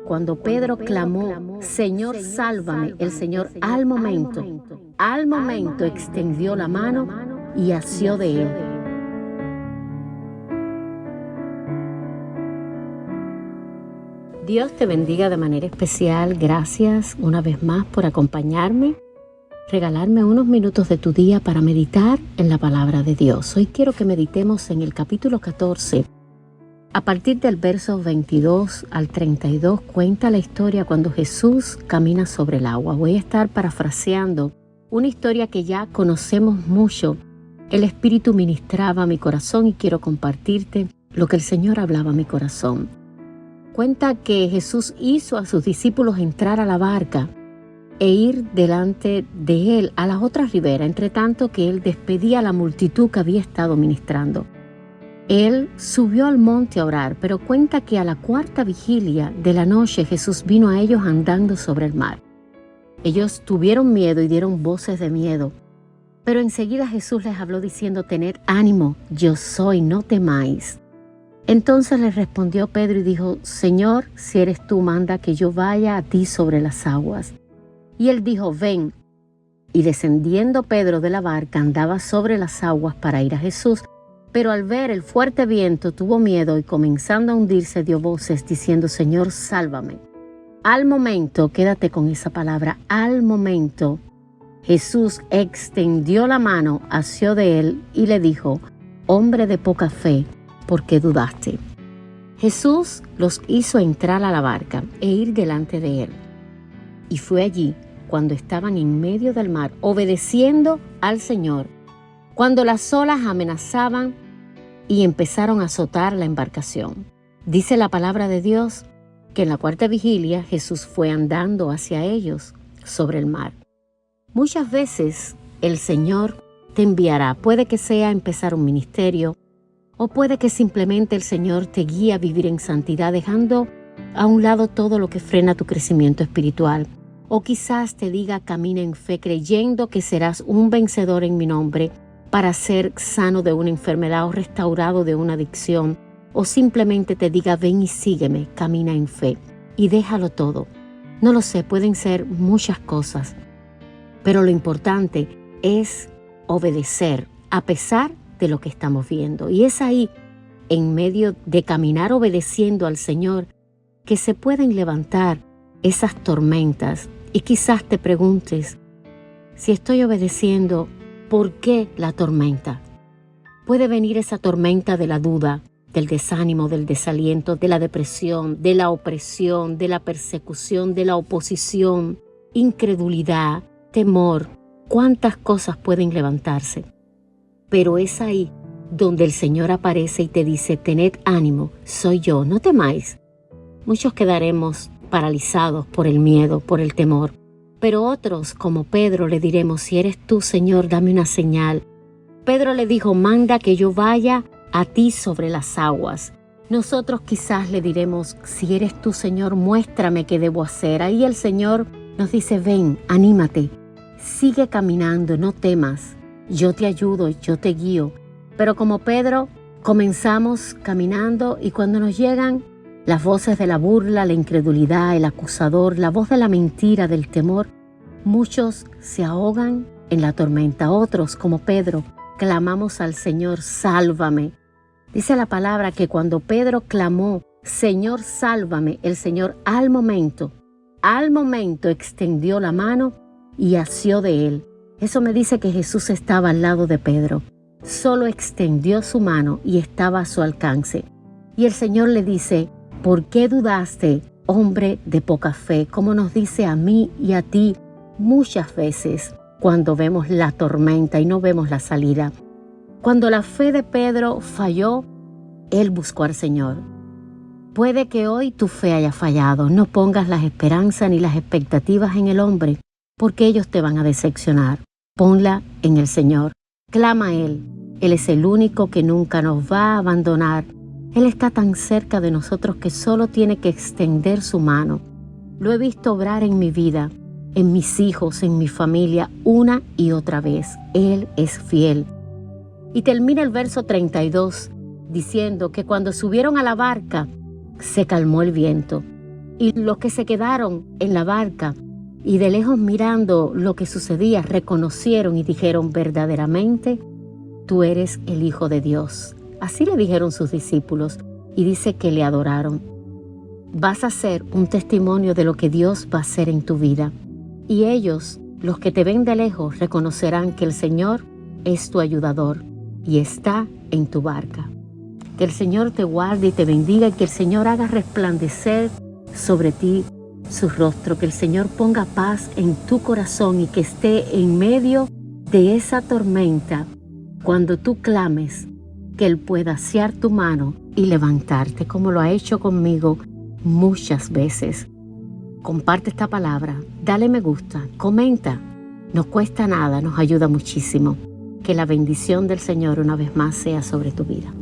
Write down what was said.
cuando Pedro clamó, Señor, sálvame, el Señor al momento extendió la mano y asió de él. Dios te bendiga de manera especial. Gracias una vez más por acompañarme, regalarme unos minutos de tu día para meditar en la palabra de Dios. Hoy quiero que meditemos en el capítulo 14. A partir del verso 22 al 32 cuenta la historia cuando Jesús camina sobre el agua. Voy a estar parafraseando una historia que ya conocemos mucho. El Espíritu ministraba a mi corazón y quiero compartirte lo que el Señor hablaba a mi corazón. Cuenta que Jesús hizo a sus discípulos entrar a la barca e ir delante de él a la otra ribera, entre tanto que él despedía a la multitud que había estado ministrando. Él subió al monte a orar, pero cuenta que a la cuarta vigilia de la noche Jesús vino a ellos andando sobre el mar. Ellos tuvieron miedo y dieron voces de miedo, pero enseguida Jesús les habló diciendo, tened ánimo, yo soy, no temáis. Entonces les respondió Pedro y dijo, Señor, si eres tú, manda que yo vaya a ti sobre las aguas. Y él dijo, ven. Y descendiendo Pedro de la barca andaba sobre las aguas para ir a Jesús, pero al ver el fuerte viento tuvo miedo y comenzando a hundirse dio voces diciendo, Señor, sálvame. Al momento, quédate con esa palabra, al momento, Jesús extendió la mano, asió de él y le dijo, hombre de poca fe, ¿por qué dudaste? Jesús los hizo entrar a la barca e ir delante de él. Y fue allí, cuando estaban en medio del mar, obedeciendo al Señor, cuando las olas amenazaban y empezaron a azotar la embarcación. Dice la palabra de Dios que en la cuarta vigilia Jesús fue andando hacia ellos sobre el mar. Muchas veces el Señor te enviará, puede que sea empezar un ministerio, o puede que simplemente el Señor te guíe a vivir en santidad, dejando a un lado todo lo que frena tu crecimiento espiritual. O quizás te diga, camina en fe, creyendo que serás un vencedor en mi nombre para ser sano de una enfermedad o restaurado de una adicción. O simplemente te diga, ven y sígueme, camina en fe y déjalo todo. No lo sé, pueden ser muchas cosas, pero lo importante es obedecer a pesar de lo que estamos viendo. Y es ahí, en medio de caminar obedeciendo al Señor, que se pueden levantar esas tormentas. Y quizás te preguntes, si estoy obedeciendo, ¿por qué la tormenta? Puede venir esa tormenta de la duda, del desánimo, del desaliento, de la depresión, de la opresión, de la persecución, de la oposición, incredulidad, temor. ¿Cuántas cosas pueden levantarse? Pero es ahí donde el Señor aparece y te dice, tened ánimo, soy yo, no temáis. Muchos quedaremos paralizados por el miedo, por el temor. Pero otros, como Pedro, le diremos, si eres tú, Señor, dame una señal. Pedro le dijo, manda que yo vaya a ti sobre las aguas. Nosotros quizás le diremos, si eres tú, Señor, muéstrame qué debo hacer. Ahí el Señor nos dice, ven, anímate, sigue caminando, no temas. Yo te ayudo, yo te guío. Pero como Pedro, comenzamos caminando y cuando nos llegan las voces de la burla, la incredulidad, el acusador, la voz de la mentira, del temor, muchos se ahogan en la tormenta. Otros, como Pedro, clamamos al Señor, sálvame. Dice la palabra que cuando Pedro clamó, Señor, sálvame, el Señor al momento extendió la mano y asió de él. Eso me dice que Jesús estaba al lado de Pedro. Solo extendió su mano y estaba a su alcance. Y el Señor le dice, ¿por qué dudaste, hombre de poca fe? Como nos dice a mí y a ti muchas veces cuando vemos la tormenta y no vemos la salida. Cuando la fe de Pedro falló, él buscó al Señor. Puede que hoy tu fe haya fallado. No pongas las esperanzas ni las expectativas en el hombre, porque ellos te van a decepcionar. Ponla en el Señor. Clama a Él. Él es el único que nunca nos va a abandonar. Él está tan cerca de nosotros que solo tiene que extender su mano. Lo he visto obrar en mi vida, en mis hijos, en mi familia, una y otra vez. Él es fiel. Y termina el verso 32 diciendo que cuando subieron a la barca, se calmó el viento. Y los que se quedaron en la barca y de lejos mirando lo que sucedía, reconocieron y dijeron: verdaderamente, tú eres el Hijo de Dios. Así le dijeron sus discípulos, y dice que le adoraron. Vas a ser un testimonio de lo que Dios va a hacer en tu vida. Y ellos, los que te ven de lejos, reconocerán que el Señor es tu ayudador y está en tu barca. Que el Señor te guarde y te bendiga, y que el Señor haga resplandecer sobre ti su rostro, que el Señor ponga paz en tu corazón y que esté en medio de esa tormenta. Cuando tú clames, que Él pueda asear tu mano y levantarte, como lo ha hecho conmigo muchas veces. Comparte esta palabra, dale me gusta, comenta. No cuesta nada, nos ayuda muchísimo. Que la bendición del Señor una vez más sea sobre tu vida.